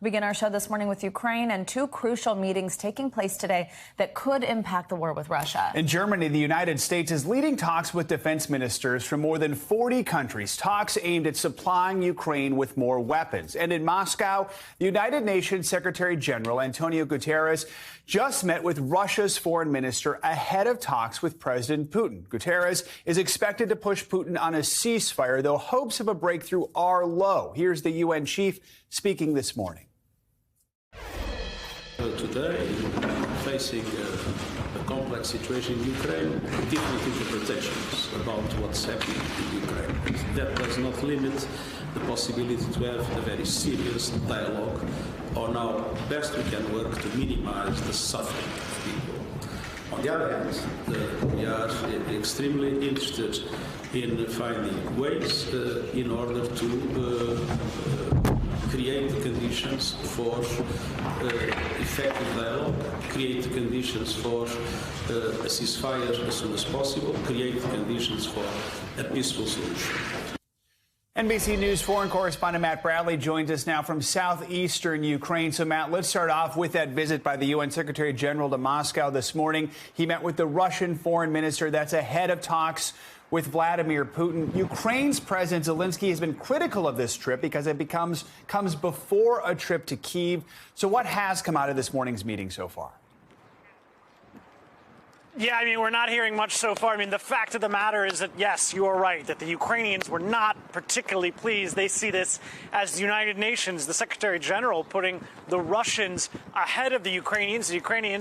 Begin our show this morning with Ukraine and two crucial meetings taking place today that could impact the war with Russia. In Germany, the United States is leading talks with defense ministers from more than 40 countries, talks aimed at supplying Ukraine with more weapons. And in Moscow, the United Nations Secretary General Antonio Guterres just met with Russia's foreign minister ahead of talks with President Putin. Guterres is expected to push Putin on a ceasefire, though hopes of a breakthrough are low. Here's the UN chief speaking this morning. Today, facing a complex situation in Ukraine, different interpretations about what's happening in Ukraine. That does not limit the possibility to have a very serious dialogue on how best we can work to minimize the suffering of people. On the other hand, we are extremely interested in finding ways in order to create the conditions for effective dialogue, create the conditions for a ceasefire as soon as possible, create the conditions for a peaceful solution. NBC News foreign correspondent Matt Bradley joins us now from southeastern Ukraine. So, Matt, let's start off with that visit by the UN Secretary General to Moscow this morning. He met with the Russian foreign minister. That's ahead of talks with Vladimir Putin. Ukraine's President Zelensky has been critical of this trip because it comes before a trip to Kyiv. So what has come out of this morning's meeting so far? Yeah, I mean, we're not hearing much so far. I mean, the fact of the matter is that, yes, you are right, that the Ukrainians were not particularly pleased. They see this as the United Nations, the Secretary General, putting the Russians ahead of the Ukrainians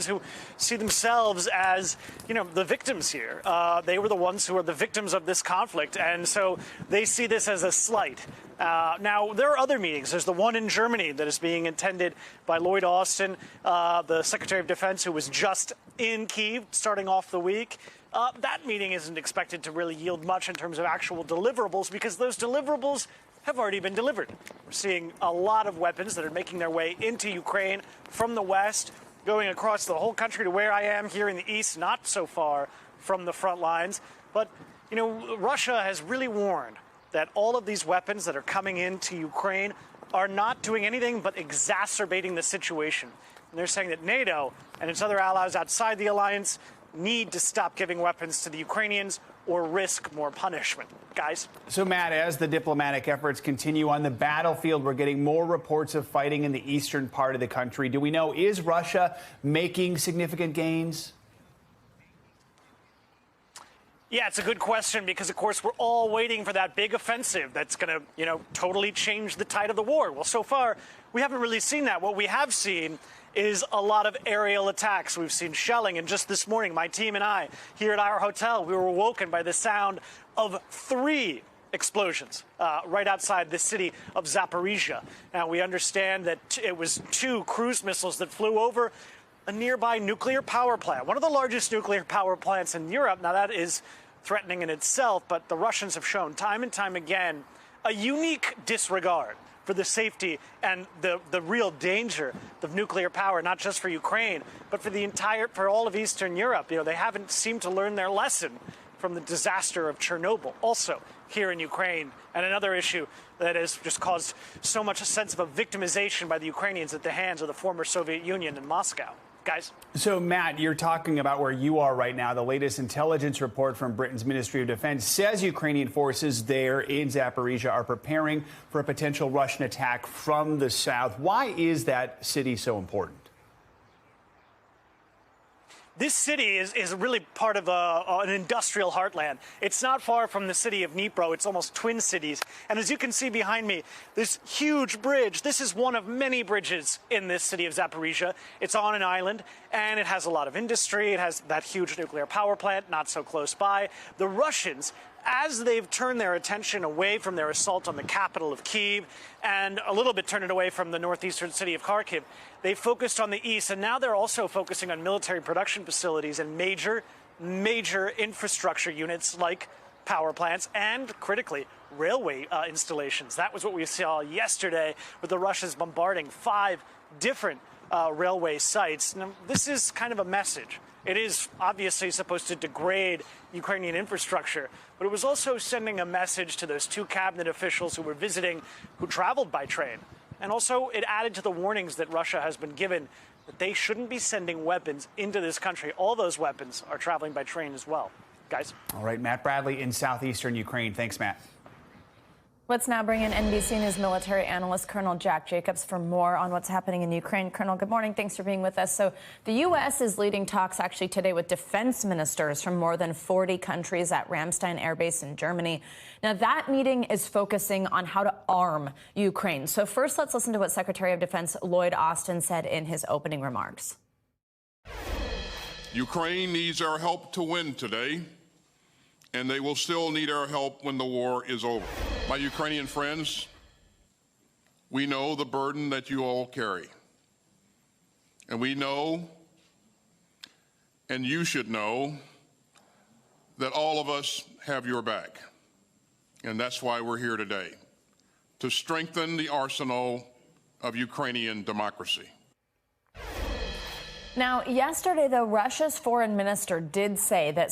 who see themselves as, you know, the victims here. They were the ones who are the victims of this conflict, and so they see this as a slight. Now, there are other meetings. There's the one in Germany that is being attended by Lloyd Austin, the Secretary of Defense, who was just in Kyiv starting off the week. That meeting isn't expected to really yield much in terms of actual deliverables because those deliverables have already been delivered. We're seeing a lot of weapons that are making their way into Ukraine from the west, going across the whole country to where I am here in the east, not so far from the front lines. But, you know, Russia has really warned that all of these weapons that are coming into Ukraine are not doing anything but exacerbating the situation. And they're saying that NATO and its other allies outside the alliance need to stop giving weapons to the Ukrainians or risk more punishment. Guys? So, Matt, as the diplomatic efforts continue on the battlefield, we're getting more reports of fighting in the eastern part of the country. Do we know, is Russia making significant gains? Yeah, it's a good question because, of course, we're all waiting for that big offensive that's going to, you know, totally change the tide of the war. Well, so far, we haven't really seen that. What we have seen is a lot of aerial attacks. We've seen shelling, and just this morning, my team and I, here at our hotel, we were woken by the sound of 3 explosions right outside the city of Zaporizhia. Now, we understand that it was 2 cruise missiles that flew over a nearby nuclear power plant, one of the largest nuclear power plants in Europe. Now, that is threatening in itself, but the Russians have shown time and time again a unique disregard for the safety and the real danger of nuclear power, not just for Ukraine, but for all of Eastern Europe. You know, they haven't seemed to learn their lesson from the disaster of Chernobyl, also here in Ukraine. And another issue that has just caused so much a sense of a victimization by the Ukrainians at the hands of the former Soviet Union in Moscow. Guys? So, Matt, you're talking about where you are right now. The latest intelligence report from Britain's Ministry of Defense says Ukrainian forces there in Zaporizhia are preparing for a potential Russian attack from the south. Why is that city so important? This city is really part of an industrial heartland. It's not far from the city of Dnipro. It's almost twin cities. And as you can see behind me, this huge bridge, this is one of many bridges in this city of Zaporizhia. It's on an island, and it has a lot of industry. It has that huge nuclear power plant not so close by. The Russians, as they've turned their attention away from their assault on the capital of Kyiv and a little bit turned it away from the northeastern city of Kharkiv, they focused on the east, and now they're also focusing on military production facilities and major infrastructure units like power plants and, critically, railway installations. That was what we saw yesterday with the Russians bombarding 5 different railway sites. Now, this is kind of a message. It is obviously supposed to degrade Ukrainian infrastructure, but it was also sending a message to those 2 cabinet officials who were visiting, who traveled by train. And also, it added to the warnings that Russia has been given that they shouldn't be sending weapons into this country. All those weapons are traveling by train as well. Guys. All right, Matt Bradley in southeastern Ukraine. Thanks, Matt. Let's now bring in NBC News military analyst Colonel Jack Jacobs for more on what's happening in Ukraine. Colonel, good morning. Thanks for being with us. So the U.S. is leading talks actually today with defense ministers from more than 40 countries at Ramstein Air Base in Germany. Now, that meeting is focusing on how to arm Ukraine. So first, let's listen to what Secretary of Defense Lloyd Austin said in his opening remarks. Ukraine needs our help to win today, and they will still need our help when the war is over. My Ukrainian friends, we know the burden that you all carry. And we know, and you should know, that all of us have your back. And that's why we're here today, to strengthen the arsenal of Ukrainian democracy. Now, yesterday, though, Russia's foreign minister did say that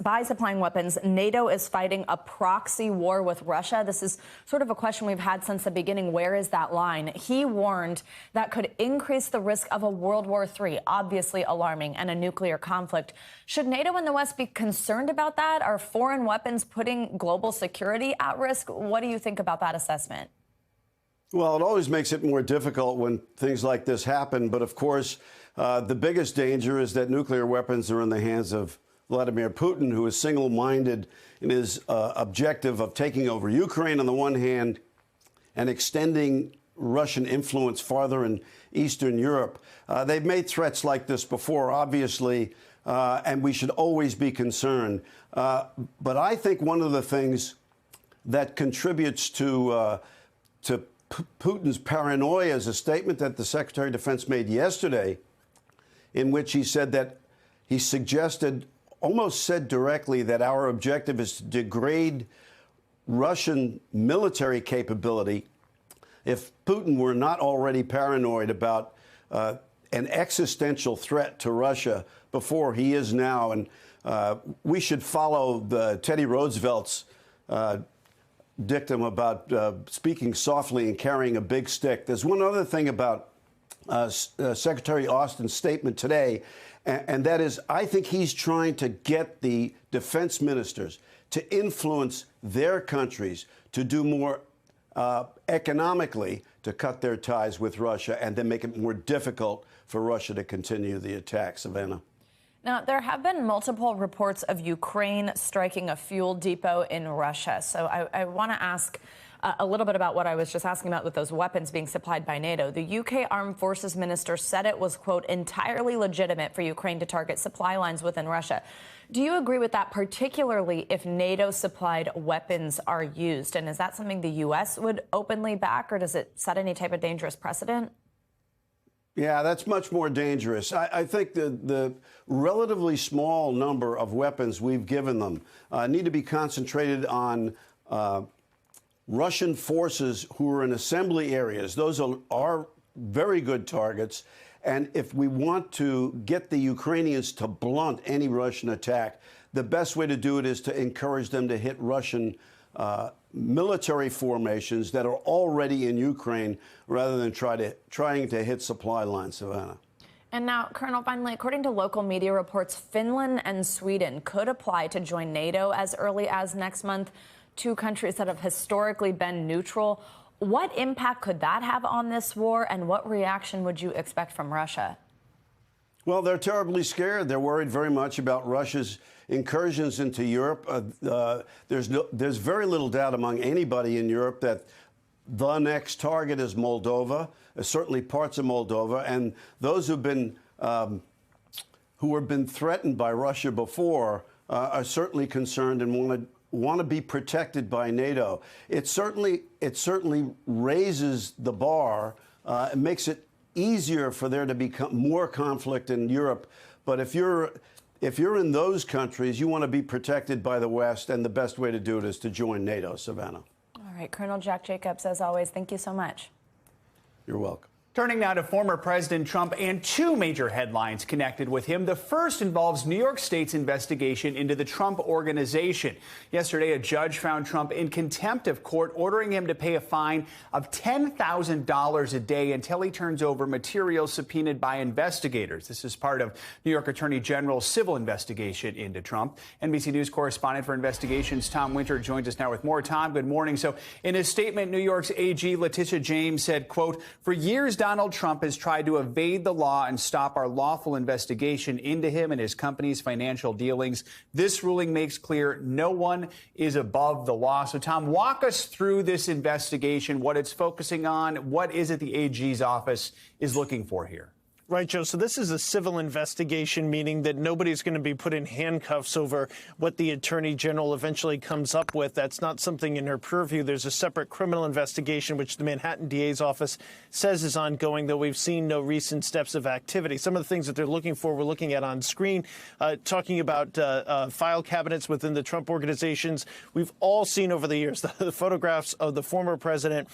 by supplying weapons, NATO is fighting a proxy war with Russia. This is sort of a question we've had since the beginning. Where is that line? He warned that could increase the risk of a World War III, obviously alarming, and a nuclear conflict. Should NATO and the West be concerned about that? Are foreign weapons putting global security at risk? What do you think about that assessment? Well, it always makes it more difficult when things like this happen. But of course, the biggest danger is that nuclear weapons are in the hands of Vladimir Putin, who is single-minded in his objective of taking over Ukraine on the one hand and extending Russian influence farther in Eastern Europe. They've made threats like this before, obviously, and we should always be concerned. But I think one of the things that contributes to Putin's paranoia is a statement that the Secretary of Defense made yesterday, in which he said that he suggested, almost said directly, that our objective is to degrade Russian military capability. If Putin were not already paranoid about an existential threat to Russia before he is now, and we should follow the Teddy Roosevelt's dictum about speaking softly and carrying a big stick. There's one other thing about Secretary Austin's statement today, and that is I think he's trying to get the defense ministers to influence their countries to do more economically to cut their ties with Russia and then make it more difficult for Russia to continue the attack. Savannah. Now, there have been multiple reports of Ukraine striking a fuel depot in Russia. So I want to ask a little bit about what I was just asking about with those weapons being supplied by NATO. The UK Armed Forces Minister said it was, quote, entirely legitimate for Ukraine to target supply lines within Russia. Do you agree with that, particularly if NATO-supplied weapons are used? And is that something the U.S. would openly back, or does it set any type of dangerous precedent? Yeah, that's much more dangerous. I think the relatively small number of weapons we've given them need to be concentrated on Russian forces who are in assembly areas. Those are very good targets. And if we want to get the Ukrainians to blunt any Russian attack, the best way to do it is to encourage them to hit Russian military formations that are already in Ukraine rather than trying to hit supply lines, Savannah. And now, Colonel, finally, according to local media reports, Finland and Sweden could apply to join NATO as early as next month, two countries that have historically been neutral. What impact could that have on this war, and what reaction would you expect from Russia? Well, they're terribly scared. They're worried very much about Russia's incursions into Europe. There's very little doubt among anybody in Europe that the next target is Moldova, certainly parts of Moldova, and those who have been threatened by Russia before are certainly concerned and want to be protected by NATO. It certainly raises the bar. It makes it easier for there to become more conflict in Europe. But if you're in those countries, you want to be protected by the West, and the best way to do it is to join NATO, Savannah. All right, Colonel Jack Jacobs, as always, thank you so much. You're welcome. Turning now to former President Trump and two major headlines connected with him. The first involves New York State's investigation into the Trump Organization. Yesterday, a judge found Trump in contempt of court, ordering him to pay a fine of $10,000 a day until he turns over materials subpoenaed by investigators. This is part of New York Attorney General's civil investigation into Trump. NBC News correspondent for investigations Tom Winter joins us now with more. Tom, good morning. So in his statement, New York's AG Letitia James said, quote, "For years, Donald Trump has tried to evade the law and stop our lawful investigation into him and his company's financial dealings. This ruling makes clear no one is above the law." So, Tom, walk us through this investigation, what it's focusing on. What is it the AG's office is looking for here? Right, Joe. So this is a civil investigation, meaning that nobody's going to be put in handcuffs over what the attorney general eventually comes up with. That's not something in her purview. There's a separate criminal investigation, which the Manhattan DA's office says is ongoing, though we've seen no recent steps of activity. Some of the things that they're looking for, we're looking at on screen, talking about file cabinets within the Trump organizations. We've all seen over the years the photographs of the former president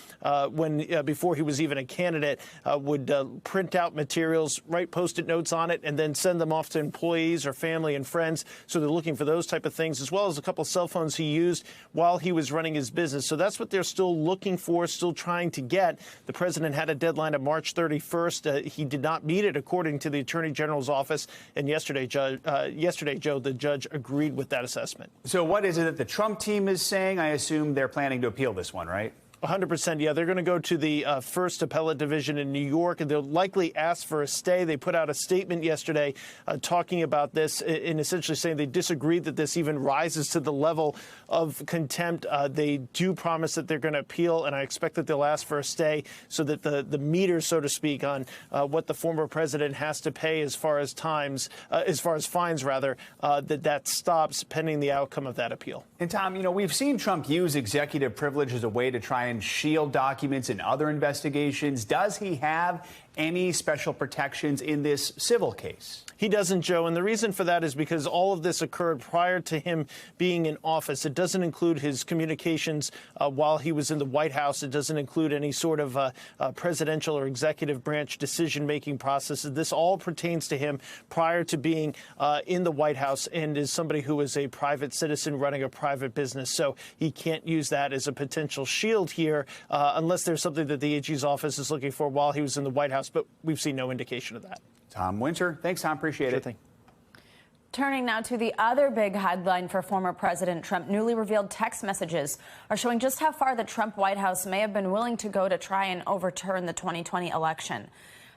before he was even a candidate would print out materials, write Post-it notes on it, and then send them off to employees or family and friends. So they're looking for those type of things, as well as a couple of cell phones he used while he was running his business. So that's what they're still looking for, still trying to get. The president had a deadline of March 31st. He did not meet it, according to the attorney general's office. And yesterday, Joe, the judge agreed with that assessment. So what is it that the Trump team is saying? I assume they're planning to appeal this one, right? 100%, yeah. They're going to go to the First Appellate Division in New York, and they'll likely ask for a stay. They put out a statement yesterday talking about this and essentially saying they disagree that this even rises to the level of contempt. They do promise that they're going to appeal, and I expect that they'll ask for a stay so that the meter, so to speak, on what the former president has to pay as far as fines, that stops pending the outcome of that appeal. And Tom, we've seen Trump use executive privilege as a way to try and shield documents in other investigations. Does he have any special protections in this civil case? He doesn't, Joe, and the reason for that is because all of this occurred prior to him being in office. It doesn't include his communications while he was in the White House. It doesn't include any sort of presidential or executive branch decision-making processes. This all pertains to him prior to being in the White House and is somebody who is a private citizen running a private business. So he can't use that as a potential shield here unless there's something that the AG's office is looking for while he was in the White House. But we've seen no indication of that. Tom Winter. Thanks, Tom. Appreciate it. Thing. Turning now to the other big headline for former President Trump, newly revealed text messages are showing just how far the Trump White House may have been willing to go to try and overturn the 2020 election.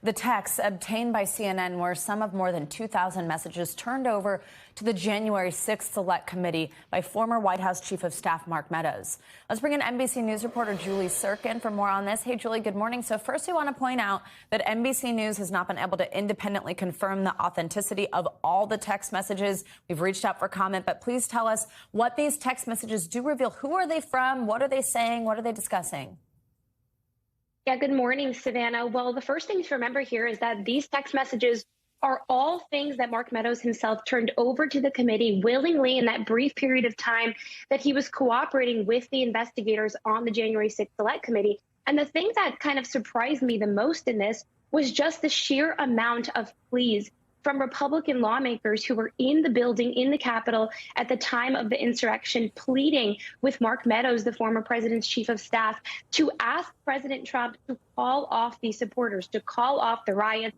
The texts obtained by CNN were some of more than 2,000 messages turned over to the January 6th Select Committee by former White House Chief of Staff Mark Meadows. Let's bring in NBC News reporter Julie Sirkin for more on this. Hey, Julie, good morning. So first, we want to point out that NBC News has not been able to independently confirm the authenticity of all the text messages. We've reached out for comment, but please tell us what these text messages do reveal. Who are they from? What are they saying? What are they discussing? Yeah, good morning, Savannah. Well, the first thing to remember here is that these text messages are all things that Mark Meadows himself turned over to the committee willingly in that brief period of time that he was cooperating with the investigators on the January 6th Select Committee. And the thing that kind of surprised me the most in this was just the sheer amount of pleas from Republican lawmakers who were in the building, in the Capitol at the time of the insurrection, pleading with Mark Meadows, the former president's chief of staff, to ask President Trump to call off these supporters, to call off the riots.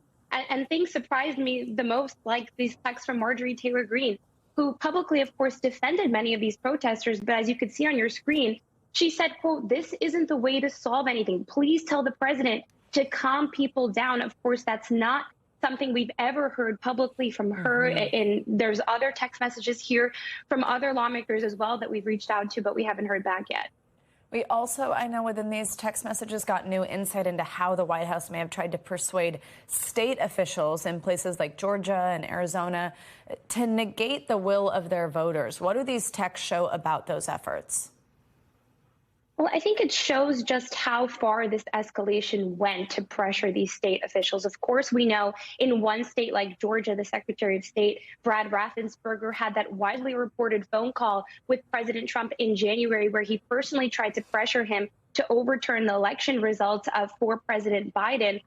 And things surprised me the most, like these texts from Marjorie Taylor Greene, who publicly, of course, defended many of these protesters. But as you could see on your screen, she said, quote, "This isn't the way to solve anything. Please tell the president to calm people down." Of course, that's not something we've ever heard publicly from her. And there's other text messages here from other lawmakers as well that we've reached out to, but we haven't heard back yet. We also, I know within these text messages, got new insight into how the White House may have tried to persuade state officials in places like Georgia and Arizona to negate the will of their voters. What do these texts show about those efforts? Well, I think it shows just how far this escalation went to pressure these state officials. Of course, we know in one state like Georgia, the Secretary of State, Brad Raffensperger, had that widely reported phone call with President Trump in January, where he personally tried to pressure him to overturn the election results for President Biden.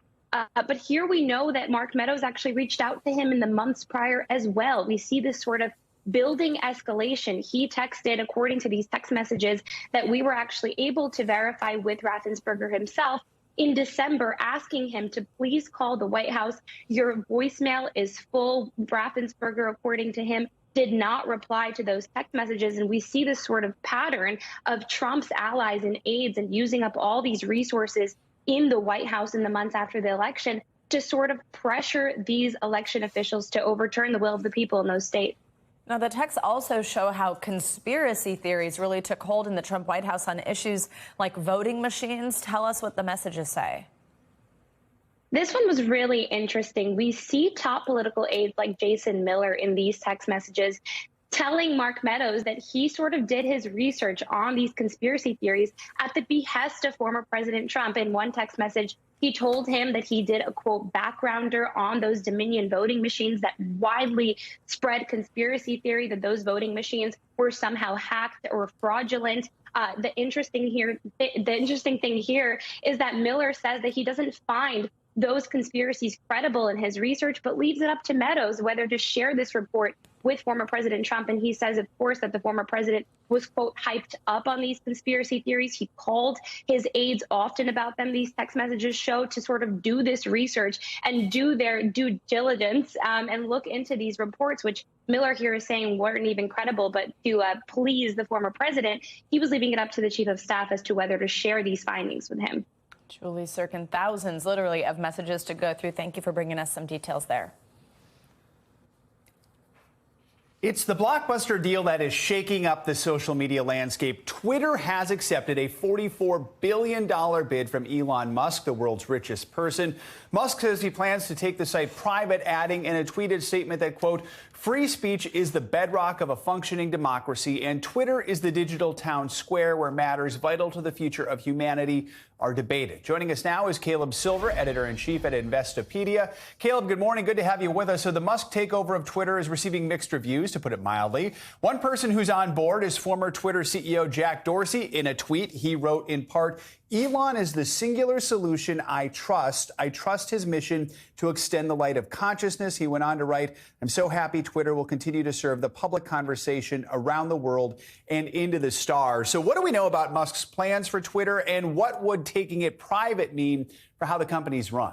But here we know that Mark Meadows actually reached out to him in the months prior as well. We see this sort of building escalation. He texted, according to these text messages that we were actually able to verify with Raffensperger himself, in December, asking him to please call the White House. Your voicemail is full. Raffensperger, according to him, did not reply to those text messages. And we see this sort of pattern of Trump's allies and aides and using up all these resources in the White House in the months after the election to sort of pressure these election officials to overturn the will of the people in those states. Now, the texts also show how conspiracy theories really took hold in the Trump White House on issues like voting machines. Tell us what the messages say. This one was really interesting. We see top political aides like Jason Miller in these text messages telling Mark Meadows that he sort of did his research on these conspiracy theories at the behest of former President Trump. In one text message, he told him that he did a, quote, backgrounder on those Dominion voting machines that widely spread conspiracy theory that those voting machines were somehow hacked or fraudulent. The interesting thing here is that Miller says that he doesn't find those conspiracies credible in his research, but leaves it up to Meadows whether to share this report with former President Trump. And he says, of course, that the former president was, quote, hyped up on these conspiracy theories. He called his aides often about them. These text messages show to sort of do this research and do their due diligence and look into these reports, which Miller here is saying weren't even credible. But to please the former president, he was leaving it up to the chief of staff as to whether to share these findings with him. Julie Sirkin, thousands literally of messages to go through. Thank you for bringing us some details there. It's the blockbuster deal that is shaking up the social media landscape. Twitter has accepted a $44 billion bid from Elon Musk, the world's richest person. Musk says he plans to take the site private, adding in a tweeted statement that, quote, free speech is the bedrock of a functioning democracy, and Twitter is the digital town square where matters vital to the future of humanity are debated. Joining us now is Caleb Silver, editor-in-chief at Investopedia. Caleb, good morning. Good to have you with us. So the Musk takeover of Twitter is receiving mixed reviews, to put it mildly. One person who's on board is former Twitter CEO Jack Dorsey. In a tweet, he wrote in part, Elon is the singular solution I trust. I trust his mission to extend the light of consciousness. He went on to write, I'm so happy Twitter will continue to serve the public conversation around the world and into the stars. So what do we know about Musk's plans for Twitter, and what would taking it private mean for how the company's run?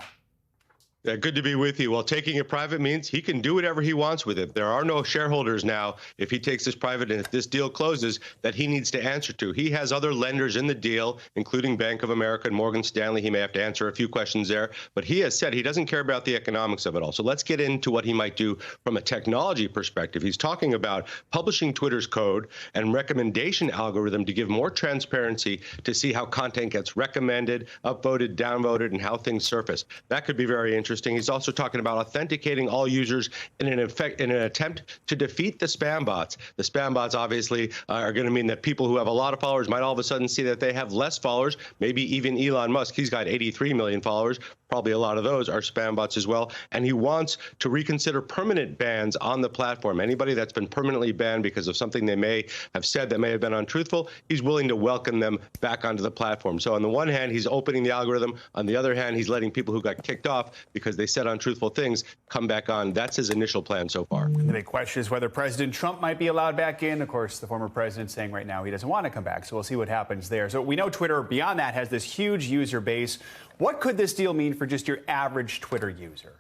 Yeah, good to be with you. Well, taking it private means he can do whatever he wants with it. There are no shareholders now, if he takes this private and if this deal closes, that he needs to answer to. He has other lenders in the deal, including Bank of America and Morgan Stanley. He may have to answer a few questions there, but he has said he doesn't care about the economics of it all. So let's get into what he might do from a technology perspective. He's talking about publishing Twitter's code and recommendation algorithm to give more transparency to see how content gets recommended, upvoted, downvoted, and how things surface. That could be very interesting. He's also talking about authenticating all users in an attempt to defeat the spam bots. The spam bots obviously are going to mean that people who have a lot of followers might all of a sudden see that they have less followers. Maybe even Elon Musk, he's got 83 million followers. Probably a lot of those are spam bots as well. And he wants to reconsider permanent bans on the platform. Anybody that's been permanently banned because of something they may have said that may have been untruthful, he's willing to welcome them back onto the platform. So on the one hand, he's opening the algorithm. On the other hand, he's letting people who got kicked off because they said untruthful things come back on. That's his initial plan so far. The big question is whether President Trump might be allowed back in. Of course, the former president saying right now he doesn't want to come back. So we'll see what happens there. So we know Twitter, beyond that, has this huge user base. What could this deal mean for just your average Twitter user?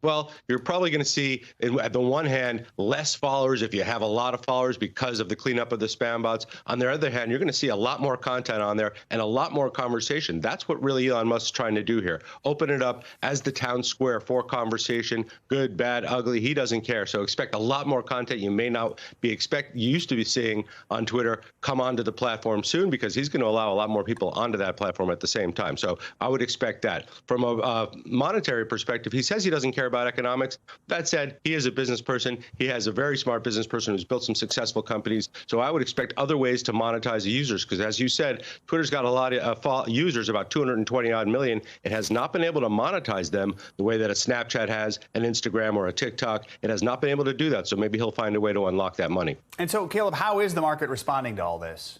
Well, you're probably going to see, at the one hand, less followers if you have a lot of followers because of the cleanup of the spam bots. On the other hand, you're going to see a lot more content on there and a lot more conversation. That's what really Elon Musk is trying to do here. Open it up as the town square for conversation, good, bad, ugly. He doesn't care. So expect a lot more content you may not be used to be seeing on Twitter come onto the platform soon, because he's going to allow a lot more people onto that platform at the same time. So I would expect that. From a monetary perspective, he says he doesn't care about economics. That said, he is a business person. He has a very smart business person who's built some successful companies. So I would expect other ways to monetize the users, because as you said, Twitter's got a lot of users, about 220 odd million. It has not been able to monetize them the way that a Snapchat has, an Instagram, or a TikTok. It has not been able to do that. So maybe he'll find a way to unlock that money. And so, Caleb, how is the market responding to all this?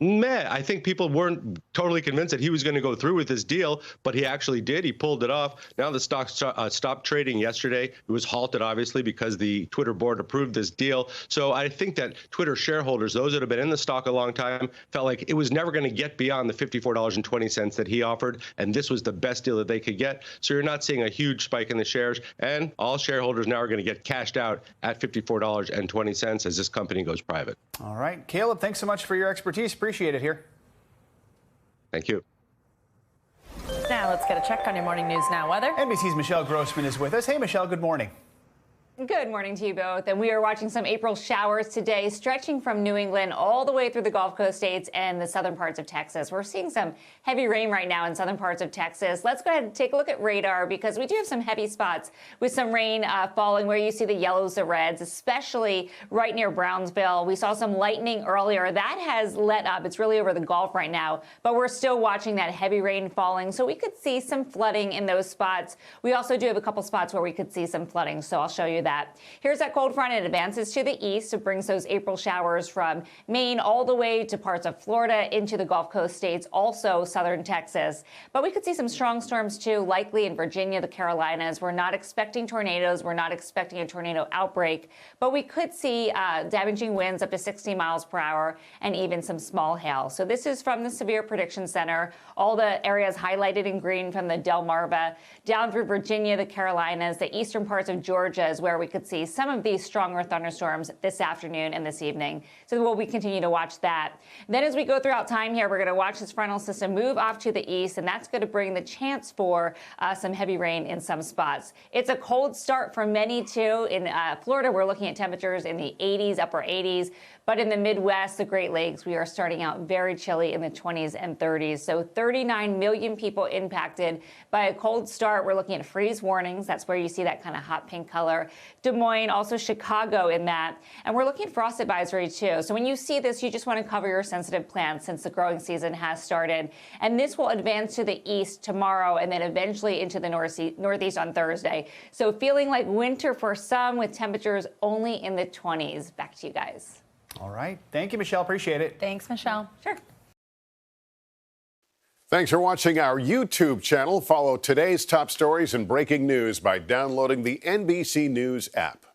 I think people weren't totally convinced that he was going to go through with this deal, but he actually did. He pulled it off. Now the stock stopped trading yesterday. It was halted, obviously, because the Twitter board approved this deal. So I think that Twitter shareholders, those that have been in the stock a long time, felt like it was never going to get beyond the $54.20 that he offered, and this was the best deal that they could get. So you're not seeing a huge spike in the shares, and all shareholders now are going to get cashed out at $54.20 as this company goes private. All right. Caleb, thanks so much for your expertise. Appreciate it here. Thank you. Now let's get a check on your morning news now weather. NBC's Michelle Grossman is with us. Hey, Michelle, good morning. Good morning to you both. And we are watching some April showers today, stretching from New England all the way through the Gulf Coast states and the southern parts of Texas. We're seeing some heavy rain right now in southern parts of Texas. Let's go ahead and take a look at radar because we do have some heavy spots with some rain falling where you see the yellows, the reds, especially right near Brownsville. We saw some lightning earlier. That has let up. It's really over the Gulf right now, but we're still watching that heavy rain falling. So we could see some flooding in those spots. We also do have a couple spots where we could see some flooding. So I'll show you that. Here's that cold front. It advances to the east. It brings those April showers from Maine all the way to parts of Florida into the Gulf Coast states, also southern Texas. But we could see some strong storms, too, likely in Virginia, the Carolinas. We're not expecting tornadoes. We're not expecting a tornado outbreak. But we could see damaging winds up to 60 miles per hour and even some small hail. So this is from the Severe Prediction Center. All the areas highlighted in green from the Delmarva down through Virginia, the Carolinas, the eastern parts of Georgia is where we could see some of these stronger thunderstorms this afternoon and this evening. So we continue to watch that. Then as we go throughout time here, we're going to watch this frontal system move off to the east, and that's going to bring the chance for some heavy rain in some spots. It's a cold start for many, too. In Florida, we're looking at temperatures in the 80s, upper 80s. But in the Midwest, the Great Lakes, we are starting out very chilly in the 20s and 30s. So 39 million people impacted by a cold start. We're looking at freeze warnings. That's where you see that kind of hot pink color. Des Moines, also Chicago in that. And we're looking at frost advisory, too. So when you see this, you just want to cover your sensitive plants since the growing season has started. And this will advance to the east tomorrow and then eventually into the northeast on Thursday. So feeling like winter for some with temperatures only in the 20s. Back to you guys. All right. Thank you, Michelle. Appreciate it. Thanks, Michelle. Sure. Thanks for watching our YouTube channel. Follow today's top stories and breaking news by downloading the NBC News app.